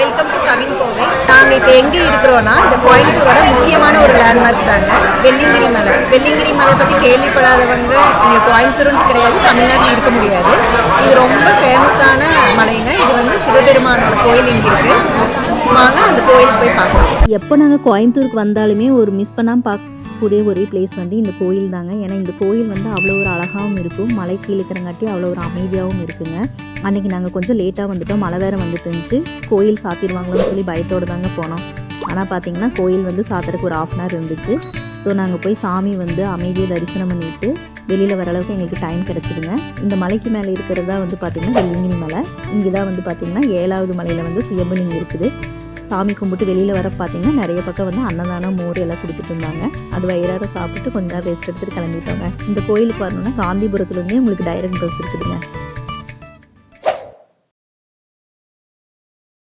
Welcome to Kavin Kovai. நாங்கள் இப்போ எங்கே இருக்கிறோன்னா இந்த கோயம்புத்தூரோட முக்கியமான ஒரு லேண்ட்மார்க் தாங்க வெள்ளிங்கிரி மலை. வெள்ளிங்கிரி மலை பற்றி கேள்விப்படாதவங்க இங்கே கோயம்புத்தூர்னு கிடையாது, தமிழ்நாட்டில் இருக்க முடியாது. இது ரொம்ப ஃபேமஸான மலைங்க. இது வந்து சிவபெருமானோட கோயில் இங்கே இருக்குது. வாங்க அந்த கோயிலுக்கு போய் பார்க்கலாம். எப்போ நாங்கள் கோயம்புத்தூருக்கு வந்தாலுமே ஒரு மிஸ் பண்ணாமல் பார்க்கக்கூடிய ஒரே பிளேஸ் வந்து இந்த கோயில் தாங்க. ஏன்னா இந்த கோயில் வந்து அவ்வளோ ஒரு அழகாகவும் இருக்கும், மலை கீழே இருக்கிறங்காட்டி அவ்வளோ ஒரு அமைதியாகவும் இருக்குங்க. அன்றைக்கி நாங்கள் கொஞ்சம் லேட்டாக வந்துட்டோம், மழை வேறு வந்துட்டு இருந்துச்சு. கோயில் சாத்திடுவாங்களோன்னு சொல்லி பயத்தோடு தாங்க போனோம். ஆனால் பார்த்தீங்கன்னா கோயில் வந்து சாத்துறதுக்கு ஒரு 1/2 hour இருந்துச்சு. ஸோ நாங்கள் போய் சாமி வந்து அமைதியாக தரிசனம் பண்ணிவிட்டு வெளியில் வர அளவுக்கு எங்களுக்கு டைம் கிடச்சிதுங்க. இந்த மலைக்கு மேலே இருக்கிறதா வந்து பார்த்திங்கன்னா வெள்ளிங்கிரி மலை. இங்கே தான் வந்து பார்த்திங்கன்னா 7வது மலையில் வந்து சுயம்பலிங்கம் இருக்குது. சாமி கும்பிட்டு வெளியில் வர பார்த்திங்கன்னா நிறைய பக்கம் வந்து அன்னதானம் மோர் எல்லாம் கொடுத்துட்டு இருந்தாங்க. அது வயிறார சாப்பிட்டு கொஞ்சம் நேரம் ரெஸ்ட் எடுத்துகிட்டு கிளம்பிட்டோங்க. இந்த கோயிலுக்கு வரணுன்னா காந்திபுரத்துலேருந்தே உங்களுக்கு டைரக்ட் பஸ் இருக்குதுங்க.